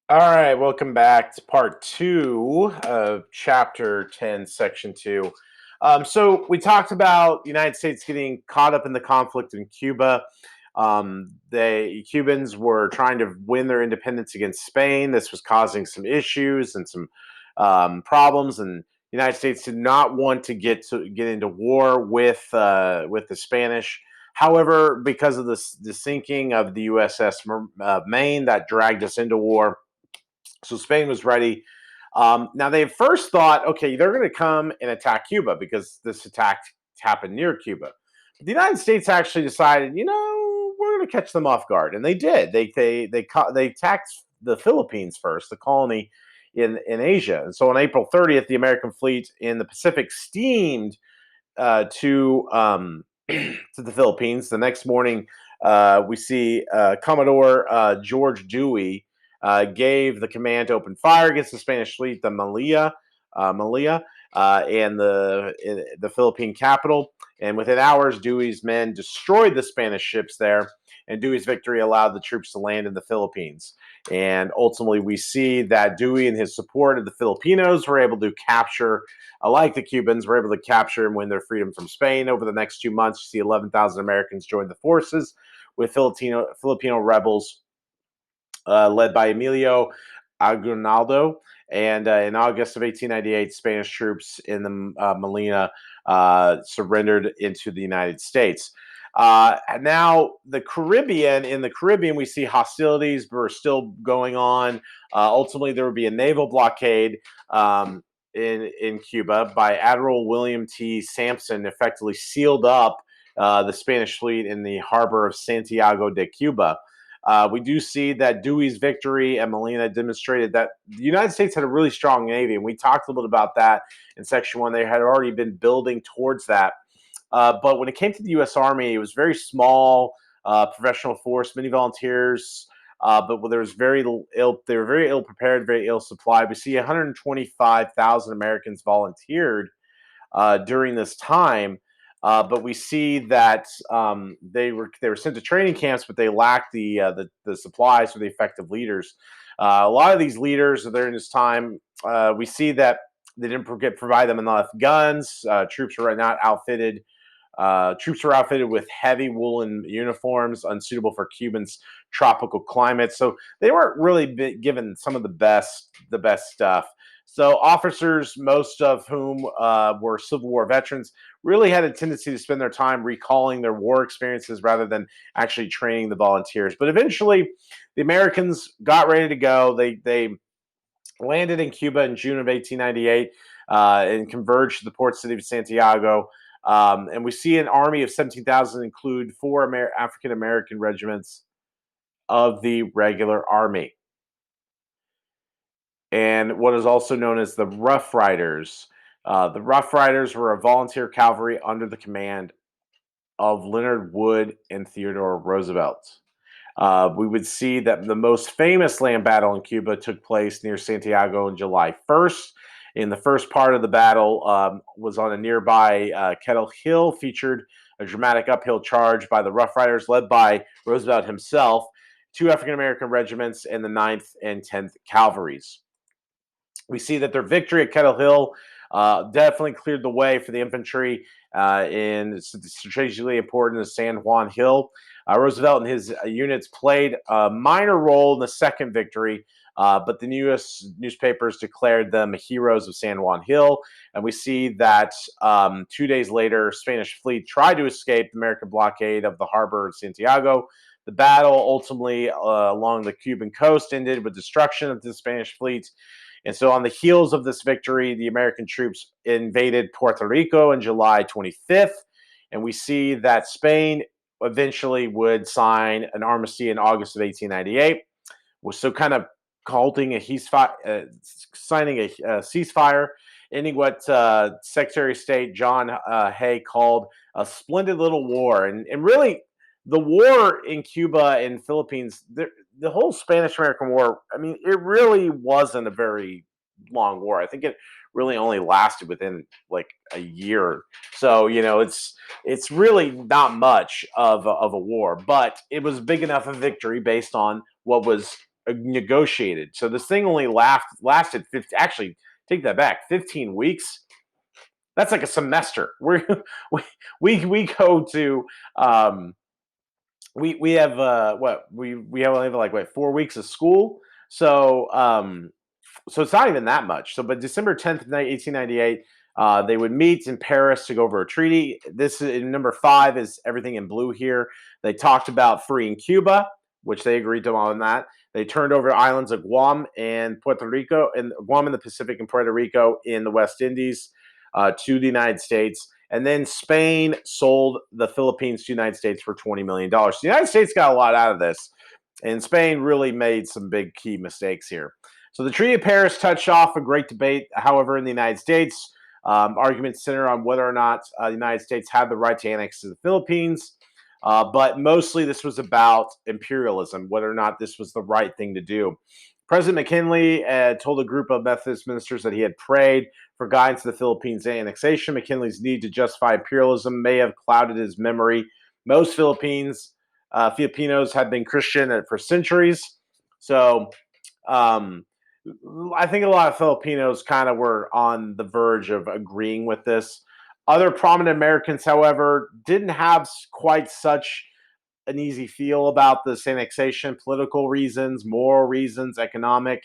All right, welcome back to part two of chapter 10, section 2. So we talked about the United States getting caught up in the conflict in Cuba. The Cubans were trying to win their independence against Spain. This was causing some issues and some problems, and the United States did not want to get into war with the Spanish. However, because of the sinking of the U.S.S Maine, that dragged us into war, so Spain was ready. Now they first thought, okay, they're going to come and attack Cuba because this attack happened near Cuba. But the United States actually decided, we're going to catch them off guard, and they did. They attacked the Philippines first, the colony in Asia. And so on April 30th, the American fleet in the Pacific steamed to to the Philippines. The next morning, we see Commodore George Dewey gave the command to open fire against the Spanish fleet, the Malia, and the Philippine capital. And within hours, Dewey's men destroyed the Spanish ships there, and Dewey's victory allowed the troops to land in the Philippines. And ultimately, we see that Dewey and his support of the Filipinos were able to capture, like the Cubans, were able to capture and win their freedom from Spain. Over the next 2 months, you see 11,000 Americans join the forces with Filipino rebels led by Emilio Aguinaldo. And in August of 1898, Spanish troops in the Molina surrendered into the United States. Now, in the Caribbean, we see hostilities were still going on. Ultimately, there would be a naval blockade in Cuba by Admiral William T. Sampson, effectively sealed up the Spanish fleet in the harbor of Santiago de Cuba. We do see that Dewey's victory at Molina demonstrated that the United States had a really strong Navy, and we talked a little bit about that in Section 1. They had already been building towards that. But when it came to the U.S. Army, it was very small, professional force, many volunteers, but there was very ill. They were very ill prepared, very ill supplied. We see 125,000 Americans volunteered during this time. But we see that they were sent to training camps, but they lacked the supplies for the effective leaders. A lot of these leaders during this time, we see that they didn't provide them enough guns. Troops were outfitted with heavy woolen uniforms, unsuitable for Cuban's tropical climate. So they weren't really given some of the best stuff. So officers, most of whom were Civil War veterans, really had a tendency to spend their time recalling their war experiences rather than actually training the volunteers. But eventually, the Americans got ready to go. They landed in Cuba in June of 1898 and converged to the port city of Santiago. And we see an army of 17,000 include four African American regiments of the regular army, and what is also known as the Rough Riders. The Rough Riders were a volunteer cavalry under the command of Leonard Wood and Theodore Roosevelt. We would see that the most famous land battle in Cuba took place near Santiago on July 1st. In the first part of the battle was on a nearby Kettle Hill, featured a dramatic uphill charge by the Rough Riders led by Roosevelt himself, two African American regiments, and the Ninth and 10th Cavalries. We see that their victory at Kettle Hill definitely cleared the way for the infantry in strategically important San Juan Hill. Roosevelt and his units played a minor role in the second victory, but the U.S. newspapers declared them heroes of San Juan Hill. And we see that 2 days later, Spanish fleet tried to escape the American blockade of the harbor of Santiago. The battle ultimately along the Cuban coast ended with destruction of the Spanish fleet. And so, on the heels of this victory, the American troops invaded Puerto Rico on July 25th. And we see that Spain eventually would sign an armistice in August of 1898. Was so kind of halting a signing a ceasefire, ending what Secretary of State John Hay called a splendid little war. And really, the war in Cuba and Philippines, the whole Spanish-American War, I mean, it really wasn't a very long war. I think it really only lasted within like a year. So, it's really not much of a war, but it was big enough a victory based on what was negotiated. So this thing only lasted 50, actually, take that back, 15 weeks. That's like a semester. We we go to we have what we have like what 4 weeks of school. So it's not even that much. So, but December 10th, 1898, they would meet in Paris to go over a treaty. This is number 5 is everything in blue here. They talked about freeing Cuba, which they agreed to on that. They turned over islands of Guam and Puerto Rico, and Guam in the Pacific and Puerto Rico in the West Indies to the United States. And then Spain sold the Philippines to the United States for $20 million. So the United States got a lot out of this, and Spain really made some big key mistakes here. So the Treaty of Paris touched off a great debate, however, in the United States. Arguments center on whether or not the United States had the right to annex to the Philippines. But mostly this was about imperialism, whether or not this was the right thing to do. President McKinley told a group of Methodist ministers that he had prayed for guidance to the Philippines annexation. McKinley's need to justify imperialism may have clouded his memory. Most Filipinos had been Christian for centuries. So um, I think a lot of Filipinos kind of were on the verge of agreeing with this. Other prominent Americans, however, didn't have quite such an easy feel about this annexation, political reasons, moral reasons, economic.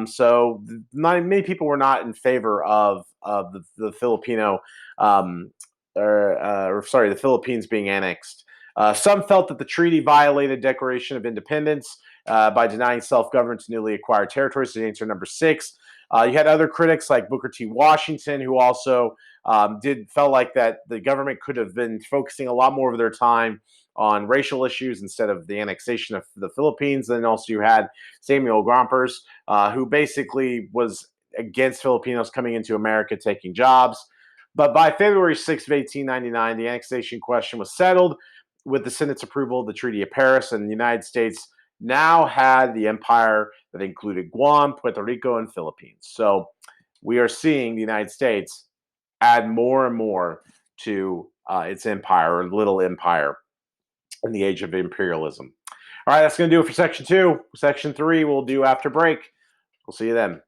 So not many people were not in favor of the Filipino, or sorry, the Philippines being annexed. Some felt that the treaty violated Declaration of Independence by denying self-government to newly acquired territories. So answer number 6. You had other critics like Booker T. Washington, who also felt like that the government could have been focusing a lot more of their time on racial issues instead of the annexation of the Philippines. Then also you had Samuel Gompers, who basically was against Filipinos coming into America taking jobs. But by February 6th of 1899, the annexation question was settled with the Senate's approval of the Treaty of Paris, and the United States now had the empire that included Guam, Puerto Rico, and Philippines. So we are seeing the United States add more and more to its empire, or little empire, in the age of imperialism. All right, that's going to do it for section 2. Section 3 we'll do after break. We'll see you then.